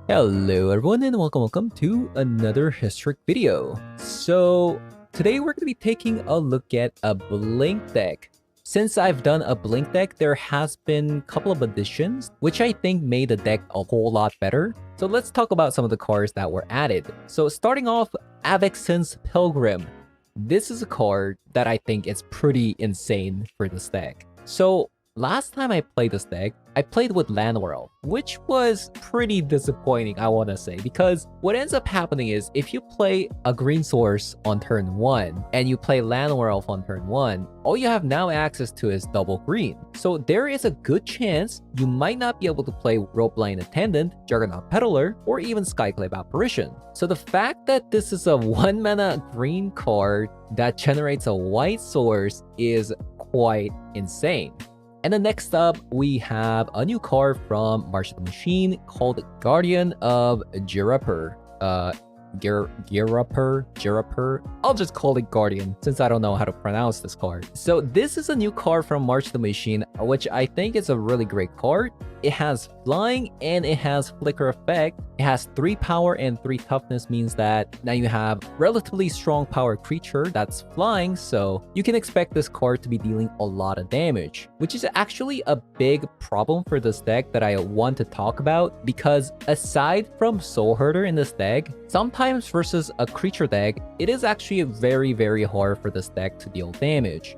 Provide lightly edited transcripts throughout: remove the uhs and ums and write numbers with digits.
Hello everyone and welcome to another historic video. So today we're going to be taking a look at a Blink deck. Since I've done a Blink deck, there has been a couple of additions which I think made the deck a whole lot better. So let's talk about some of the cards that were added. So starting off, Avexon's Pilgrim. This is a card that I think is pretty insane for this deck. So last time I played this deck, I played with Landworld, which was pretty disappointing, I want to say, because what ends up happening is if you play a green source on turn 1 and you play Landworld on turn 1, all you have now access to is double green. So there is a good chance you might not be able to play Ropeline Attendant, Juggernaut Peddler, or even Skyclave Apparition. So the fact that this is a 1 mana green card that generates a white source is quite insane. And then next up, we have a new card from March of the Machine called Guardian of Girapur. Girapur. I'll just call it Guardian since I don't know how to pronounce this card. So this is a new card from March of the Machine, which I think is a really great card. It has flying and it has flicker effect. It has 3 power and 3 toughness, means that now you have relatively strong power creature that's flying, so you can expect this card to be dealing a lot of damage, which is actually a big problem for this deck that I want to talk about, because aside from Soul Herder in this deck, sometimes versus a creature deck, it is actually very hard for this deck to deal damage.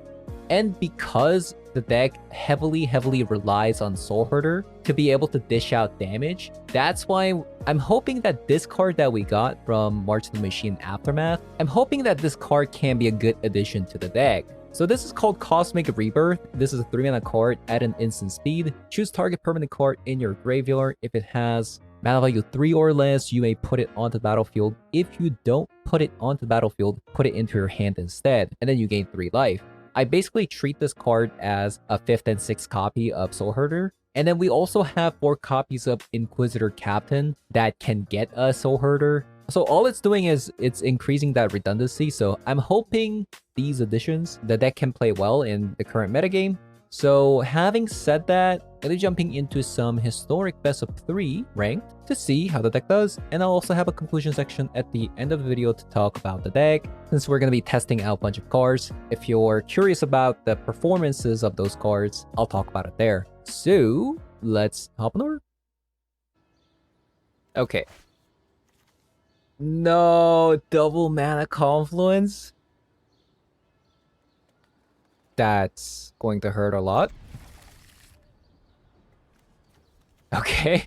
And because the deck heavily relies on Soul Herder to be able to dish out damage, that's why I'm hoping that this card that we got from March of the Machine Aftermath, I'm hoping that this card can be a good addition to the deck. So this is called Cosmic Rebirth. This is a 3 mana card at an instant speed. Choose target permanent card in your graveyard. If it has mana value 3 or less, you may put it onto the battlefield. If you don't put it onto the battlefield, put it into your hand instead, and then you gain 3 life. I basically treat this card as a 5th and 6th copy of Soul Herder. And then we also have 4 copies of Inquisitor Captain that can get a Soul Herder. So all it's doing is it's increasing that redundancy. So I'm hoping these additions, the deck can play well in the current metagame. So having said that, I'll be jumping into some historic best of 3 ranked to see how the deck does, and I'll also have a conclusion section at the end of the video to talk about the deck, since we're going to be testing out a bunch of cards. If you're curious about the performances of those cards, I'll talk about it there. So let's hop on over. Okay. No, double mana confluence. That's going to hurt a lot. Okay.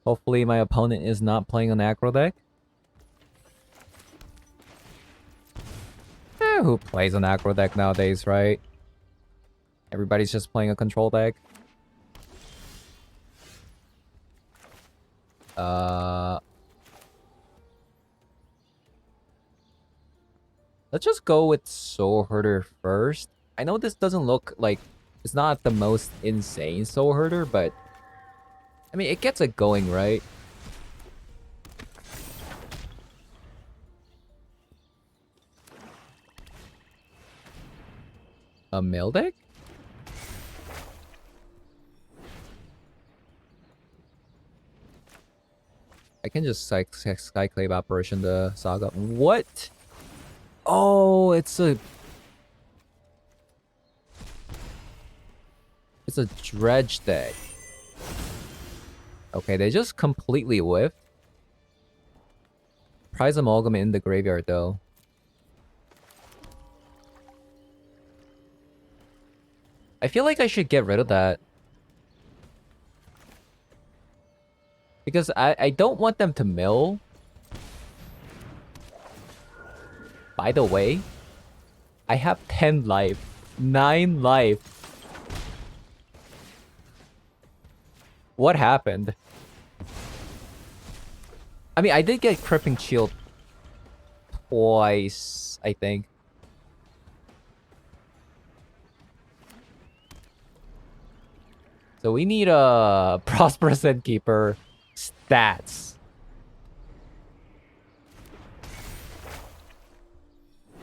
Hopefully my opponent is not playing an aggro deck. Who plays an aggro deck nowadays, right? Everybody's just playing a control deck. Let's just go with Soul Herder first. I know this doesn't look like... It's not the most insane Soul Herder, but... I mean, it gets it going, right? A mill deck? I can just Skyclave Apparition the Saga. What? Oh, it's a dredge deck. Okay, they just completely whiffed. Prize Amalgam in the graveyard though. I feel like I should get rid of that. Because I don't want them to mill. By the way, I have 10 life. 9 life. What happened? I mean, I did get Crippling Shield twice, I think. So we need a Prosperous Endkeeper stats.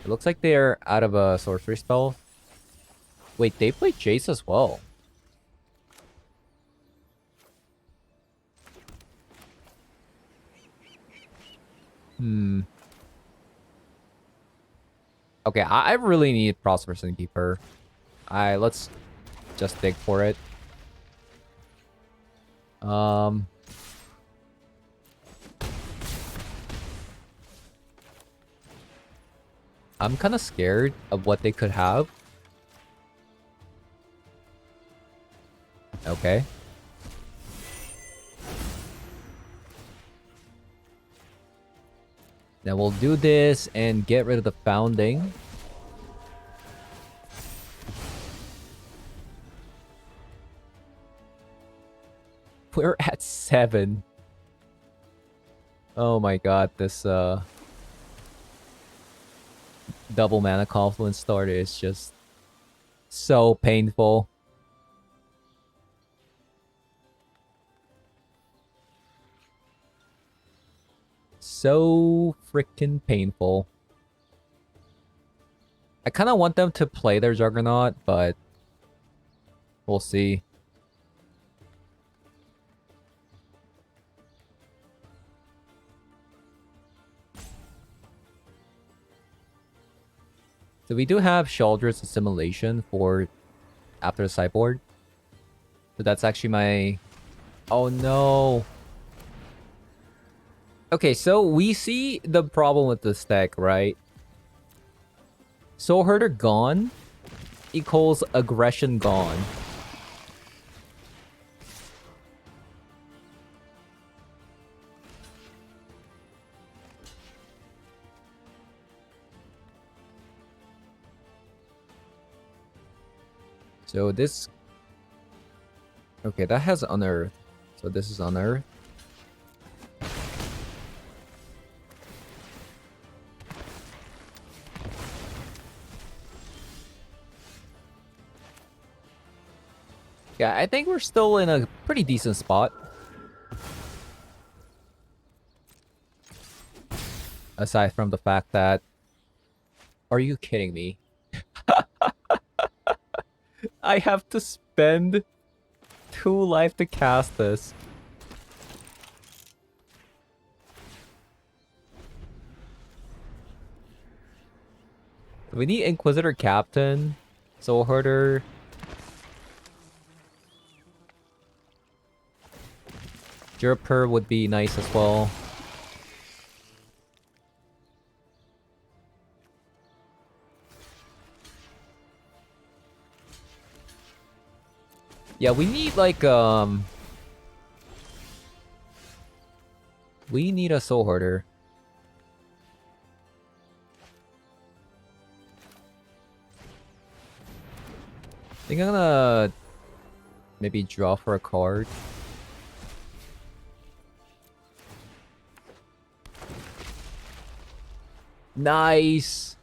It looks like they're out of a sorcery spell. Wait, they play Jace as well. Hmm. Okay, I really need Prosperous Innkeeper. Let's just dig for it. I'm kind of scared of what they could have. Okay. Then we'll do this and get rid of the founding. We're at 7. Oh my god, this double mana confluence starter is just so painful. So freaking painful. I kind of want them to play their Juggernaut, but we'll see. So we do have Shaldred's Assimilation for after the sideboard. So that's actually my... Oh no! Okay, so we see the problem with this deck, right? Soul Herder gone equals aggression gone. So this... Okay, that has Unearth. So this is Unearth. Yeah, I think we're still in a pretty decent spot. Aside from the fact that... Are you kidding me? I have to spend 2 life to cast this. We need Inquisitor Captain, Soul Herder. Juriper would be nice as well. Yeah, we need like we need a Soul Herder. I think I'm gonna maybe draw for a card. Nice!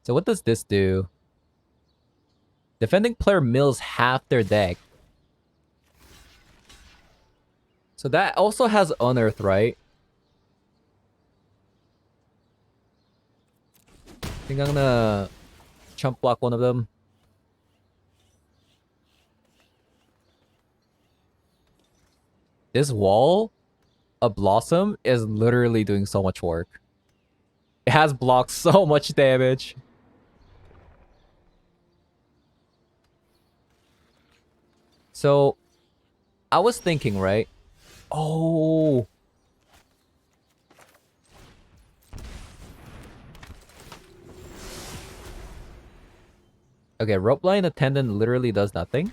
So what does this do? Defending player mills half their deck. So that also has Unearth, right? I think I'm gonna chump block one of them. This wall of Blossom is literally doing so much work. It has blocked so much damage. So, I was thinking, right? Oh! Okay, Rope Line Attendant literally does nothing.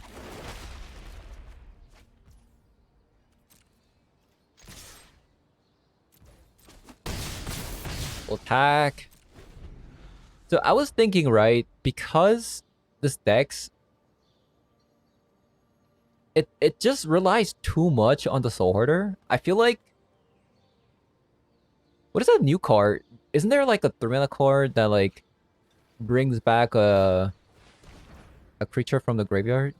Attack. So I was thinking, right, because this deck's it just relies too much on the Soul Herder. I feel like what is that new card? Isn't there like a 3-mana card that like brings back a creature from the graveyard?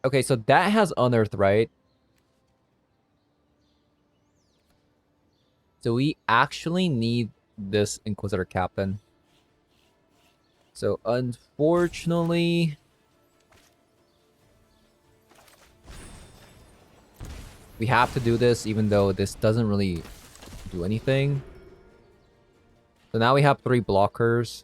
Okay, so that has Unearth, right? So we actually need this Inquisitor Captain. So unfortunately, we have to do this even though this doesn't really do anything. So now we have 3 blockers.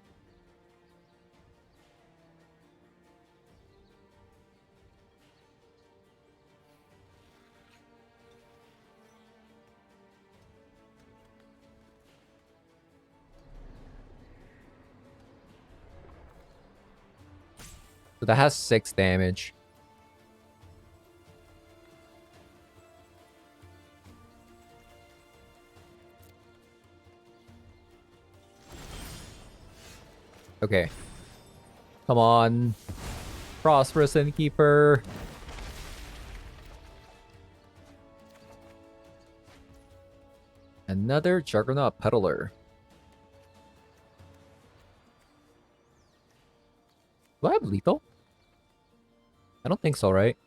So that has 6 damage. Okay. Come on. Prosperous Innkeeper. Another Juggernaut Peddler. Do I have lethal? I don't think so, right?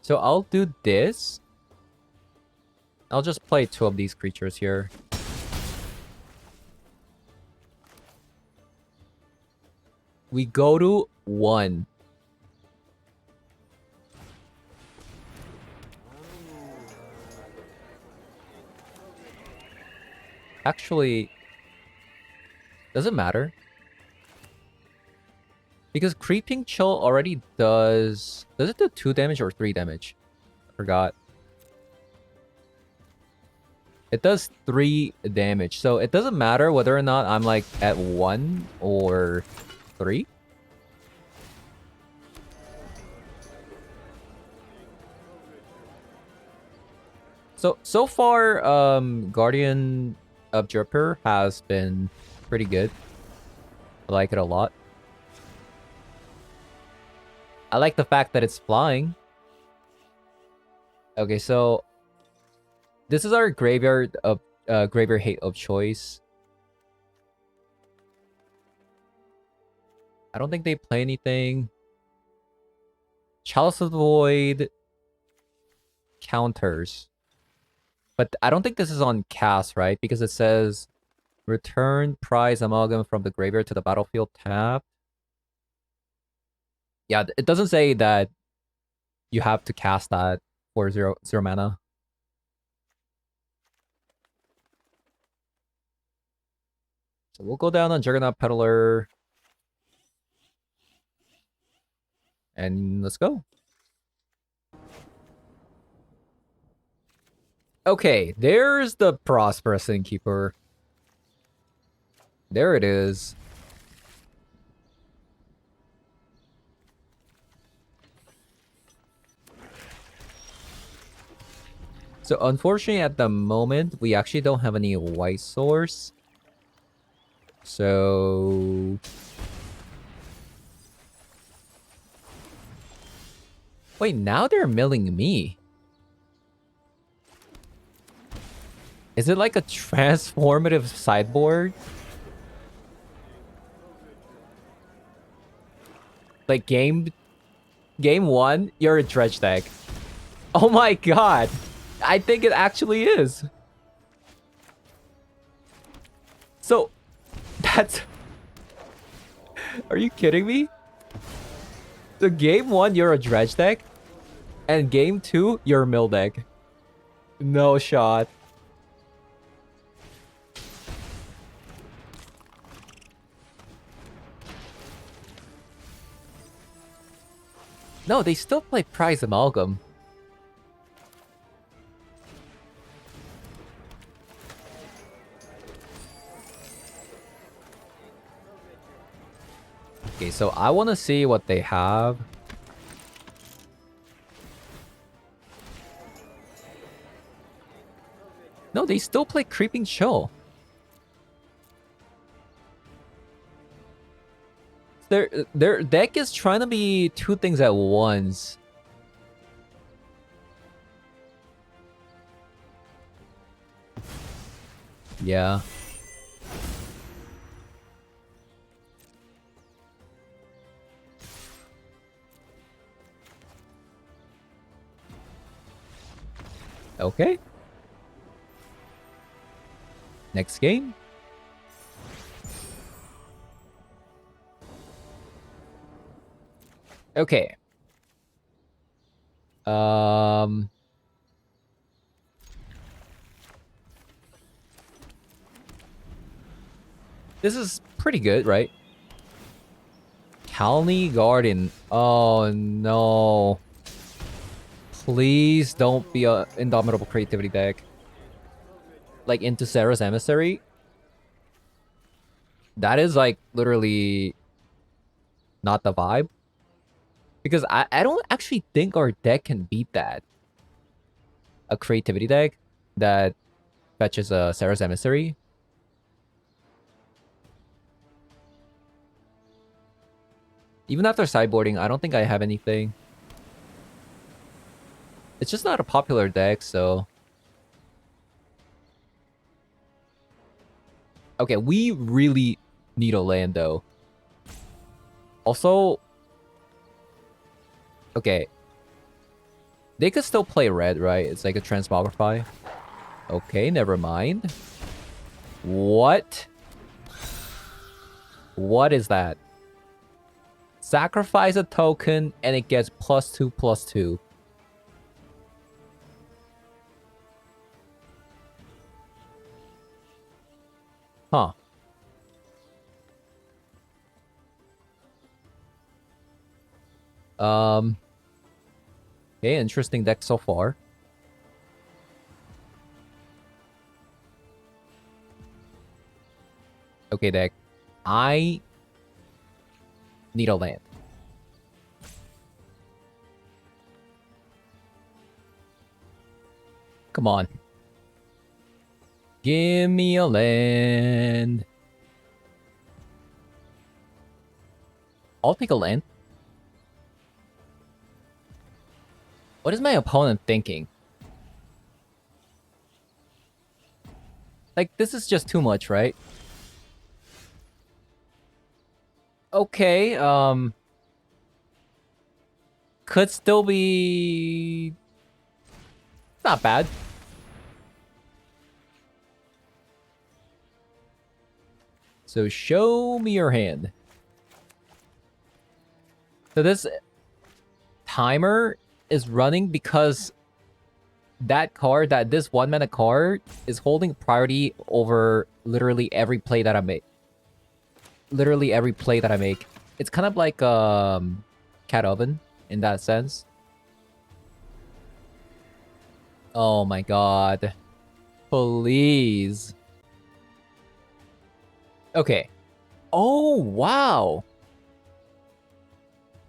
So I'll do this. I'll just play 2 of these creatures here. We go to 1. Actually, does it matter? Because Creeping Chill already does... Does it do 2 damage or 3 damage? I forgot. It does 3 damage. So it doesn't matter whether or not I'm like at 1 or 3. So far, Guardian Observer has been pretty good. I like it a lot. I like the fact that it's flying. Okay, so this is our graveyard hate of choice. I don't think they play anything. Chalice of the Void counters. But I don't think this is on cast, right? Because it says return prize amalgam from the graveyard to the battlefield tapped. Yeah, it doesn't say that you have to cast that for 0 mana. So we'll go down on Juggernaut Peddler. And let's go. Okay, there's the Prosperous Innkeeper. There it is. So unfortunately at the moment, we actually don't have any white source. So... Wait, now they're milling me. Is it like a transformative sideboard? Like game 1, you're a dredge deck. Oh my god. I think it actually is. So, that's... Are you kidding me? So game 1, you're a dredge deck. And game 2, you're a mill deck. No shot. No, they still play Prize Amalgam. Okay, so I want to see what they have. No, they still play Creeping Chill. Their deck is trying to be 2 things at once. Yeah. Okay. Next game. Okay. This is pretty good, right? Calny Garden. Oh no. Please don't be a Indomitable Creativity deck. Like into Sarah's Emissary. That is like literally not the vibe. Because I don't actually think our deck can beat that. A creativity deck that fetches a Sarah's Emissary. Even after sideboarding, I don't think I have anything. It's just not a popular deck, so... Okay, we really need a land, though. Also... Okay. They could still play red, right? It's like a Transmogrify. Okay, never mind. What? What is that? Sacrifice a token and it gets +2/+2. Huh. Okay, interesting deck so far. Okay, deck. I need a land. Come on. Give me a land. I'll take a land. What is my opponent thinking? Like, this is just too much, right? Okay, could still be... not bad. So show me your hand. So this timer is running because that card, this 1-mana card, is holding priority over literally every play that I make. Literally every play that I make. It's kind of like Cat Oven in that sense. Oh my god. Please. Okay. Oh, wow.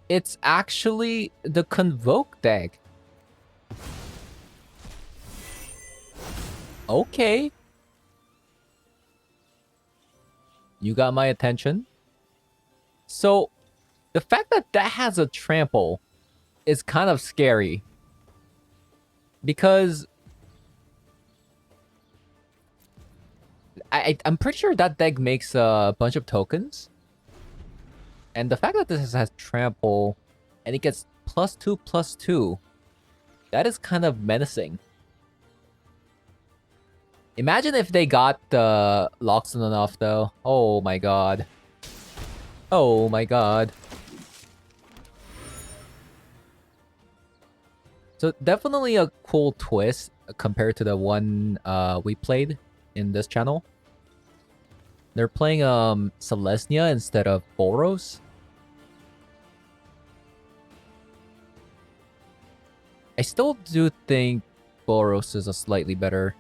It's actually the Convoke deck. Okay. You got my attention. So, the fact that that has a trample is kind of scary. Because... I'm pretty sure that deck makes a bunch of tokens. And the fact that this has trample and it gets +2/+2, that is kind of menacing. Imagine if they got the Loxodon off though. Oh my god. Oh my god. So definitely a cool twist compared to the one we played in this channel. They're playing Celestia instead of Boros. I still do think Boros is a slightly better.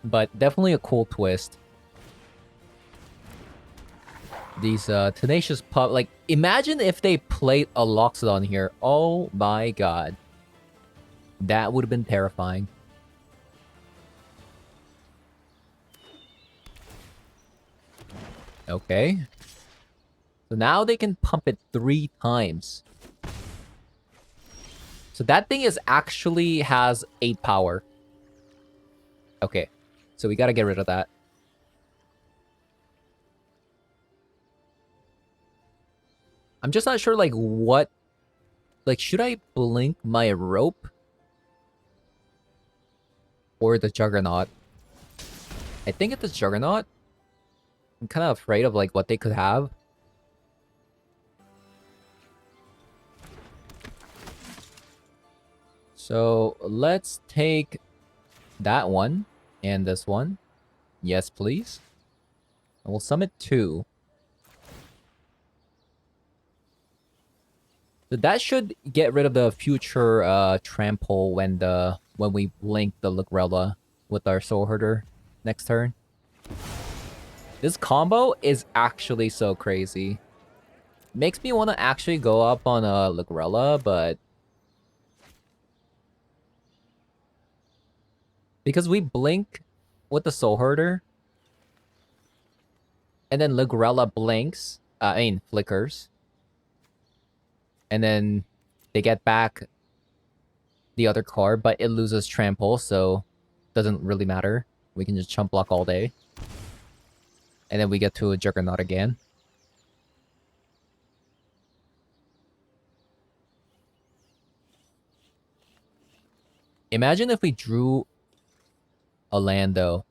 But definitely a cool twist. These Tenacious Pup, like, imagine if they played a Loxodon here. Oh my god. That would have been terrifying. Okay. So now they can pump it 3 times. So that thing is actually has 8 power. Okay. So we gotta get rid of that. I'm just not sure, like, what... Like, should I blink my rope? Or the Juggernaut. I think it's the Juggernaut. I'm kind of afraid of like what they could have. So let's take that one and this one. Yes, please. And we'll summon 2. So that should get rid of the future trample when we blink the Ligrella with our Soul Herder next turn. This combo is actually so crazy. Makes me want to actually go up on a Ligrella, but because we blink with the Soul Herder, and then Ligrella blinks, flickers, and then they get back the other card, but it loses trample, so doesn't really matter. We can just chump block all day. And then we get to a Juggernaut again. Imagine if we drew a Lando.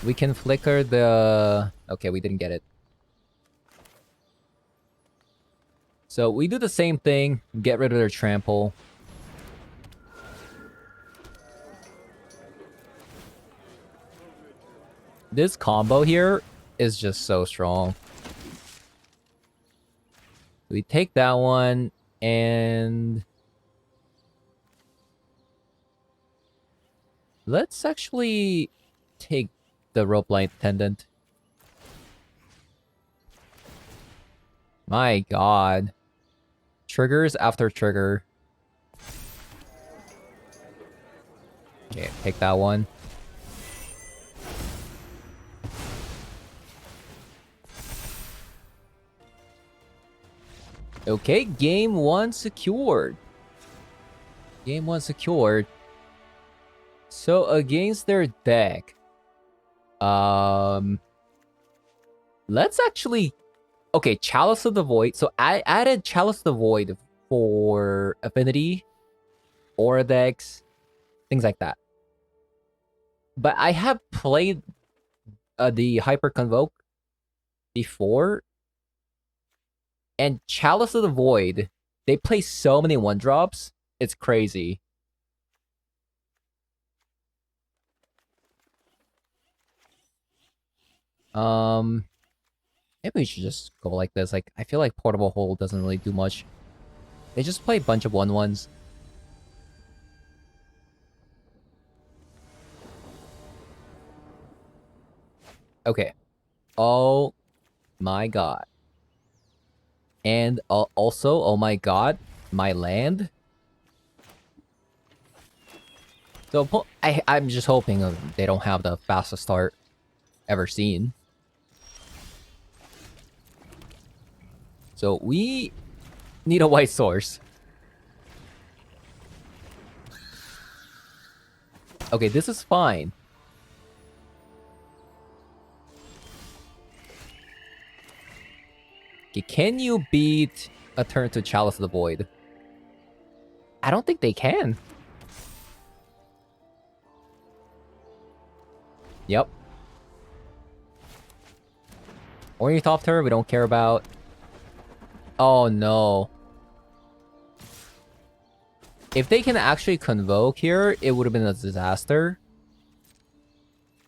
We can flicker the... Okay, we didn't get it. So we do the same thing, get rid of their trample. This combo here is just so strong. We take that one, and... let's actually take the Rope Light Attendant. My god. Triggers after trigger. Okay, take that one. Okay, game 1 secured. Game 1 secured. So against their deck, let's actually... Okay, Chalice of the Void. So I added Chalice of the Void for Affinity, Aura decks, things like that. But I have played the Hyper Convoke before, and Chalice of the Void, they play so many 1-drops, it's crazy. Maybe we should just go like this. Like, I feel like Portable Hold doesn't really do much. They just play a bunch of 1/1s. Okay. Oh my god. And also, oh my god, my land. So I'm just hoping they don't have the fastest start ever seen. So we need a white source. Okay, this is fine. Okay, can you beat a turn to Chalice of the Void? I don't think they can. Yep. Ornithopter, we don't care about. Oh no. If they can actually convoke here, it would have been a disaster.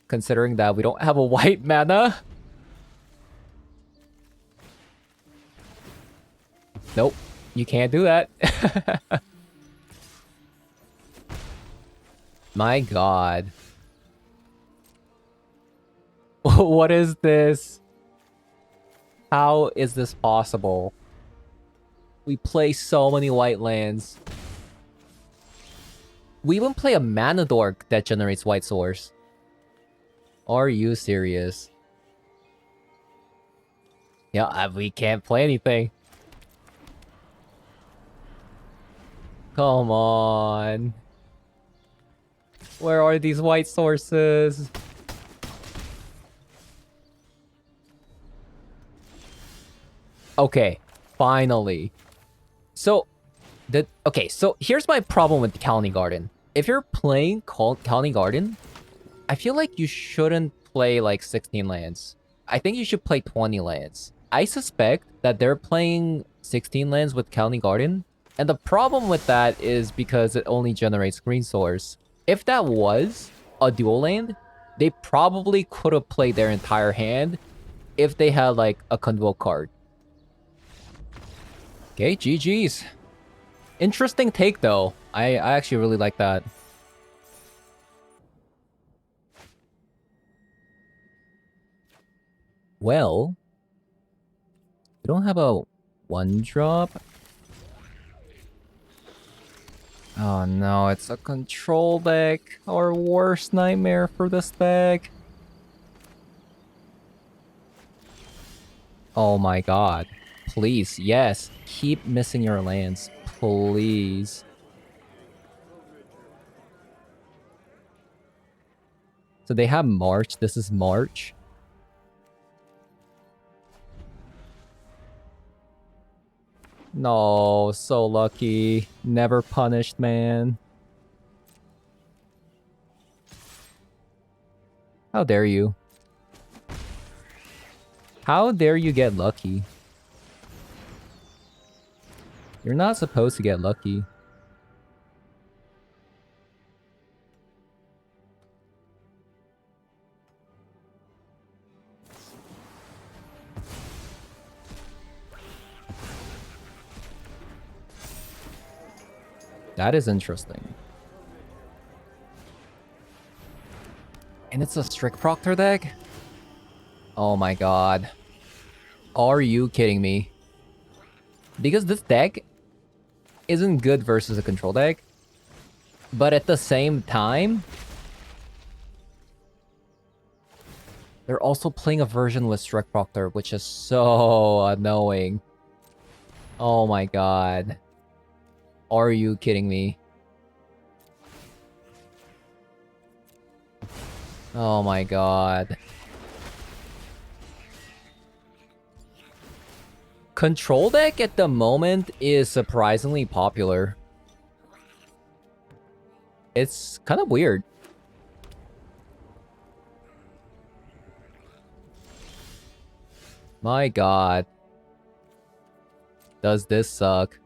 Considering that we don't have a white mana. Nope. You can't do that. My god. What is this? How is this possible? We play so many white lands. We even play a mana dork that generates white source. Are you serious? Yeah, we can't play anything. Come on. Where are these white sources? Okay, finally. So, Okay, so here's my problem with the Colony Garden. If you're playing Colony Garden, I feel like you shouldn't play like 16 lands. I think you should play 20 lands. I suspect that they're playing 16 lands with Colony Garden, and the problem with that is because it only generates green source. If that was a dual land, they probably could have played their entire hand if they had like a Convoke card. Okay, GG's. Interesting take though. I actually really like that. Well, we don't have a 1-drop. Oh no, it's a control deck. Our worst nightmare for this deck. Oh my god. Please, yes. Keep missing your lands. Please. So they have March. This is March. No, so lucky. Never punished, man. How dare you? How dare you get lucky? You're not supposed to get lucky. That is interesting. And it's a Strict Proctor deck? Oh my god. Are you kidding me? Because this deck isn't good versus a control deck, but at the same time, they're also playing a version with Strict Proctor, which is so annoying. Oh my god. Are you kidding me? Oh my god. Control deck at the moment is surprisingly popular. It's kind of weird. My god. Does this suck?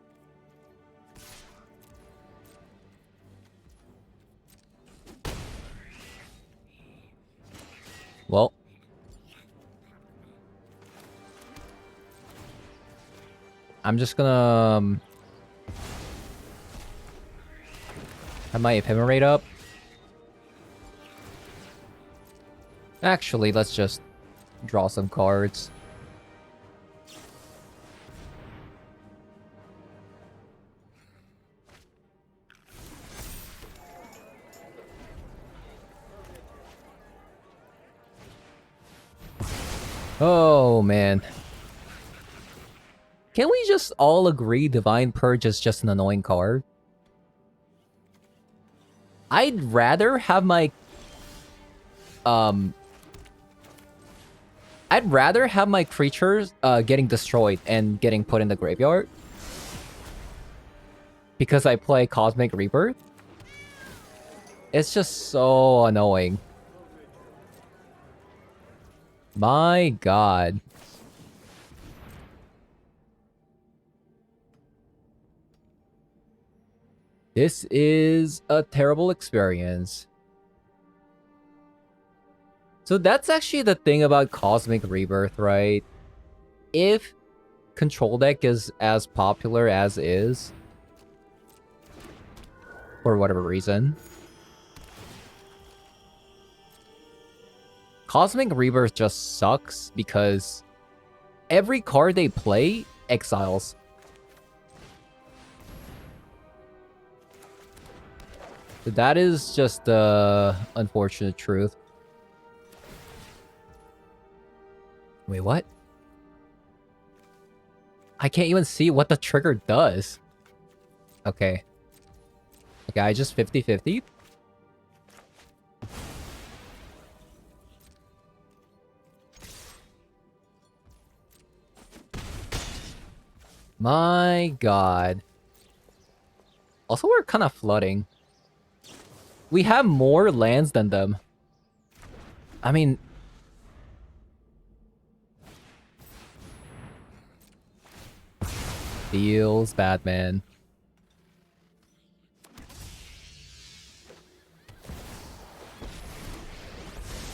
Well. I'm just gonna... have my Ephemerate up. Actually, let's just draw some cards. Oh, man. Can we just all agree Divine Purge is just an annoying card? I'd rather have my... I'd rather have my creatures getting destroyed and getting put in the graveyard. Because I play Cosmic Rebirth. It's just so annoying. My god. This is a terrible experience. So that's actually the thing about Cosmic Rebirth, right? If Control Deck is as popular as is, for whatever reason, Cosmic Rebirth just sucks because every card they play exiles. So that is just the unfortunate truth. Wait, what? I can't even see what the trigger does. Okay. Okay, I just 50-50. My god. Also, we're kind of flooding. We have more lands than them. I mean... Feels bad, man.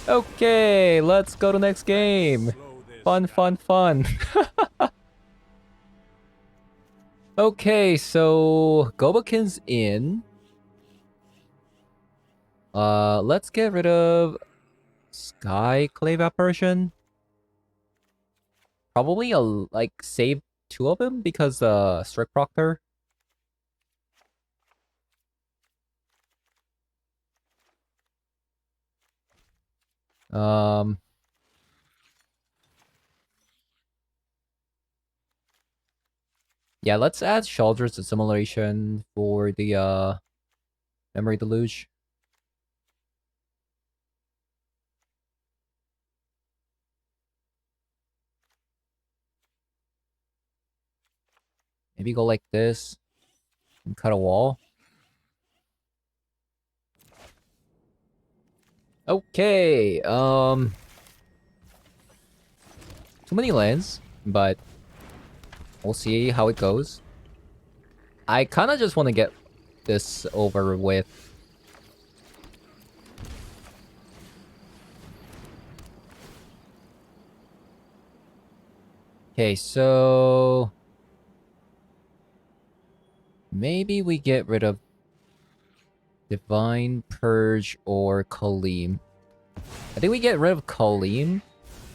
Okay, let's go to next game. Fun, fun, fun. Okay, so Gobokin's in. Let's get rid of Sky Clave Apparition. Probably like save 2 of them because Strict Proctor. Um Yeah, let's add Shoulders Assimilation for the Memory Deluge. Maybe go like this and cut a wall. Okay, too many lands, but we'll see how it goes. I kind of just want to get this over with. Okay, so maybe we get rid of Divine Purge or Kaleem. I think we get rid of Kaleem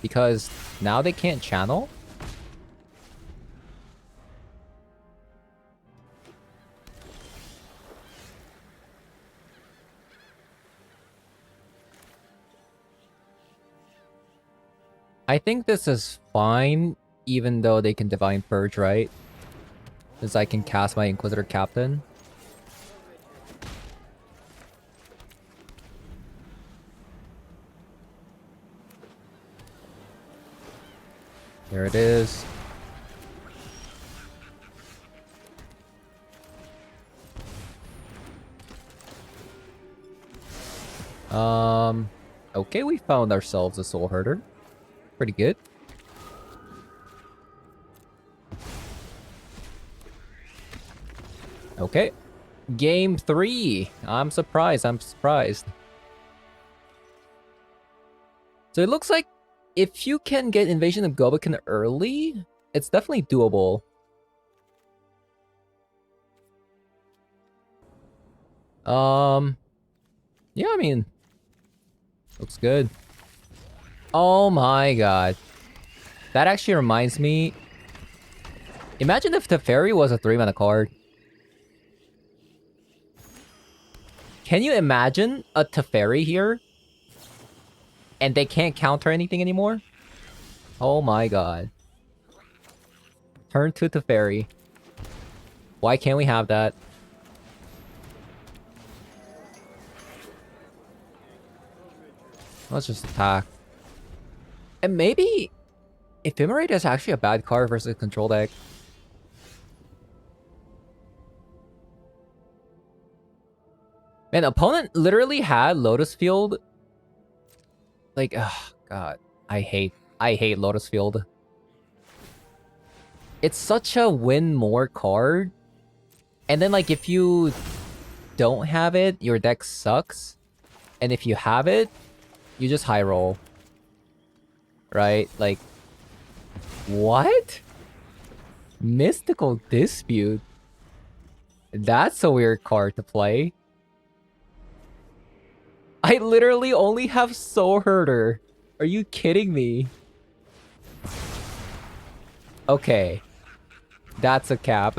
because now they can't channel. I think this is fine, even though they can Divine Purge, right? Because I can cast my Inquisitor Captain. There it is. Okay, we found ourselves a Soul Herder. Pretty good. Okay. Game 3. I'm surprised. So it looks like if you can get Invasion of Gobokin early, it's definitely doable. Yeah, I mean, looks good. Oh my god. That actually reminds me. Imagine if Teferi was a 3-mana card. Can you imagine a Teferi here? And they can't counter anything anymore? Oh my god. Turn 2 Teferi. Why can't we have that? Let's just attack. And maybe Ephemerate is actually a bad card versus control deck. Man, opponent literally had Lotus Field. Like, ugh, god. I hate Lotus Field. It's such a win more card. And then like if you don't have it, your deck sucks. And if you have it, you just high roll. Right? Like, what? Mystical Dispute? That's a weird card to play. I literally only have Soul Herder. Are you kidding me? Okay. That's a cap.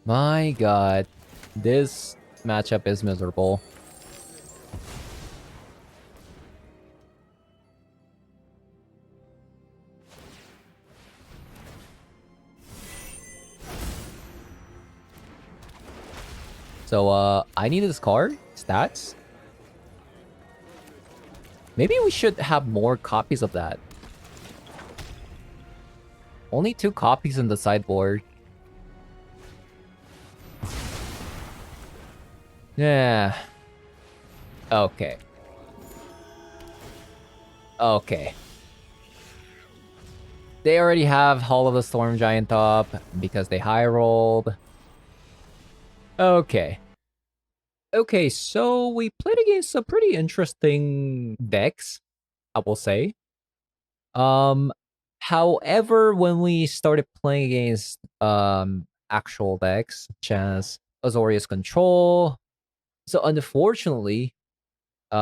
My god. This matchup is miserable. So, I need this card. Stats. Maybe we should have more copies of that. Only 2 copies in the sideboard. Yeah. Okay. Okay. They already have Hall of the Storm Giant up because they high rolled. Okay. Okay, so we played against some pretty interesting decks, I will say. Um, However, when we started playing against actual decks such as Azorius Control, so unfortunately,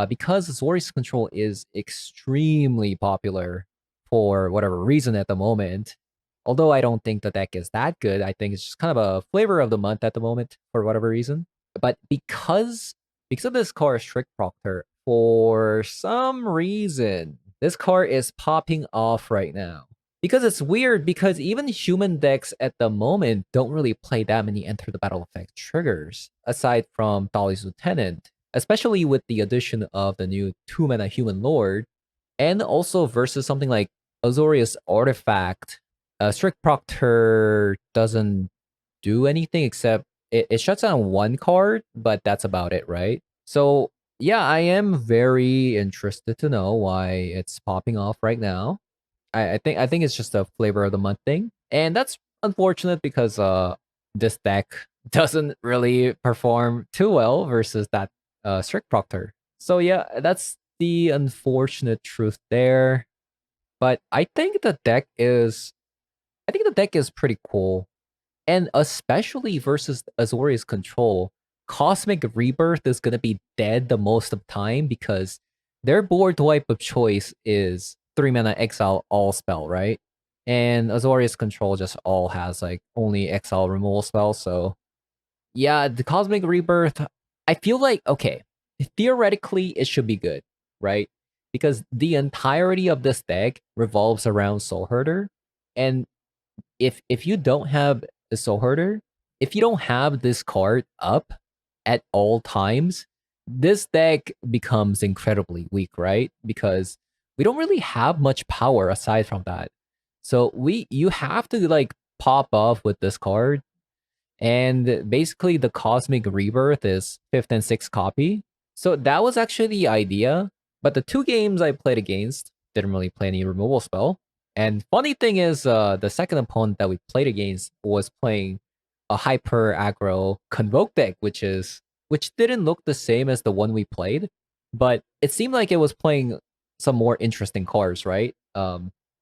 because Azorius Control is extremely popular for whatever reason at the moment, although I don't think the deck is that good, I think it's just kind of a flavor of the month at the moment for whatever reason. But because of this card, Strict Proctor, for some reason, this card is popping off right now. Because it's weird, because even human decks at the moment don't really play that many enter the battle effect triggers, aside from Dolly's Lieutenant, especially with the addition of the new 2-mana Human Lord, and also versus something like Azorius Artifact. Strict Proctor doesn't do anything except it shuts down 1 card, but that's about it, right? So yeah, I am very interested to know why it's popping off right now. I think it's just a flavor of the month thing, and that's unfortunate because this deck doesn't really perform too well versus that Strict Proctor. So yeah, that's the unfortunate truth there. But I think the deck is pretty cool, and especially versus Azorius Control, Cosmic Rebirth is gonna be dead the most of time because their board wipe of choice is 3-mana exile all spell, right? And Azorius Control just all has like only exile removal spell, so yeah, the Cosmic Rebirth, I feel like okay, theoretically it should be good, right? Because the entirety of this deck revolves around Soul Herder, and if you don't have a Soul Herder, if you don't have this card up at all times, this deck becomes incredibly weak, right? Because we don't really have much power aside from that. So you have to like pop off with this card, and basically the Cosmic Rebirth is 5th and 6th copy. So that was actually the idea, but the 2 games I played against didn't really play any removal spell. And funny thing is, the second opponent that we played against was playing a hyper aggro Convoke deck, which didn't look the same as the one we played, but it seemed like it was playing some more interesting cards, right?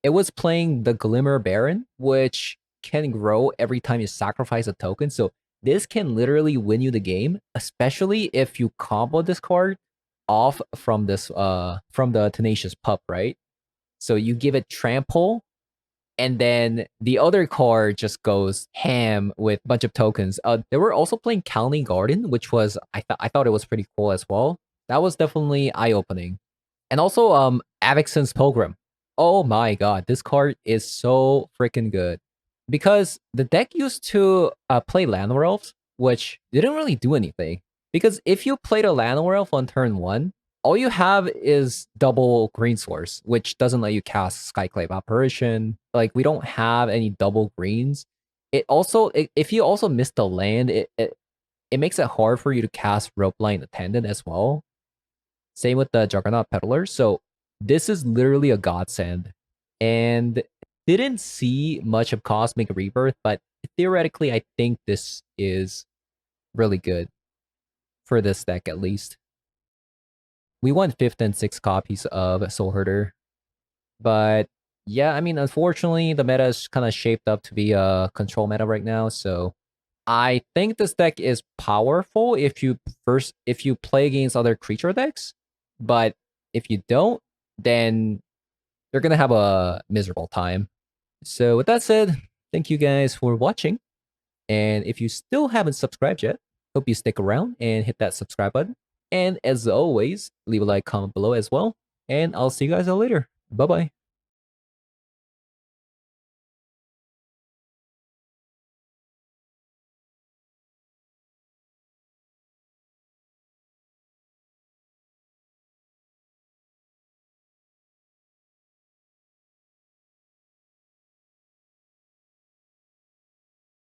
It was playing the Glimmer Baron, which can grow every time you sacrifice a token. So this can literally win you the game, especially if you combo this card off from the Tenacious Pup, right? So you give it trample, and then the other card just goes ham with a bunch of tokens. They were also playing Calny Garden, which was I thought it was pretty cool as well. That was definitely eye opening. And also Avixen's Pilgrim. Oh my god, this card is so freaking good. Because the deck used to play Llanowar Elves, which didn't really do anything. Because if you played a Llanowar Elf on turn 1, all you have is double green source, which doesn't let you cast Skyclave Apparition. Like, we don't have any double greens. If you also miss the land, it makes it hard for you to cast Ropeline Attendant as well. Same with the Juggernaut Peddler. So this is literally a godsend. And didn't see much of Cosmic Rebirth, but theoretically, I think this is really good for this deck at least. We won 5th and 6th copies of Soul Herder, but yeah, I mean, unfortunately, the meta is kind of shaped up to be a control meta right now. So I think this deck is powerful if you play against other creature decks, but if you don't, then you're gonna have a miserable time. So with that said, thank you guys for watching. And if you still haven't subscribed yet, hope you stick around and hit that subscribe button. And as always, leave a like, comment below as well. And I'll see you guys all later. Bye-bye.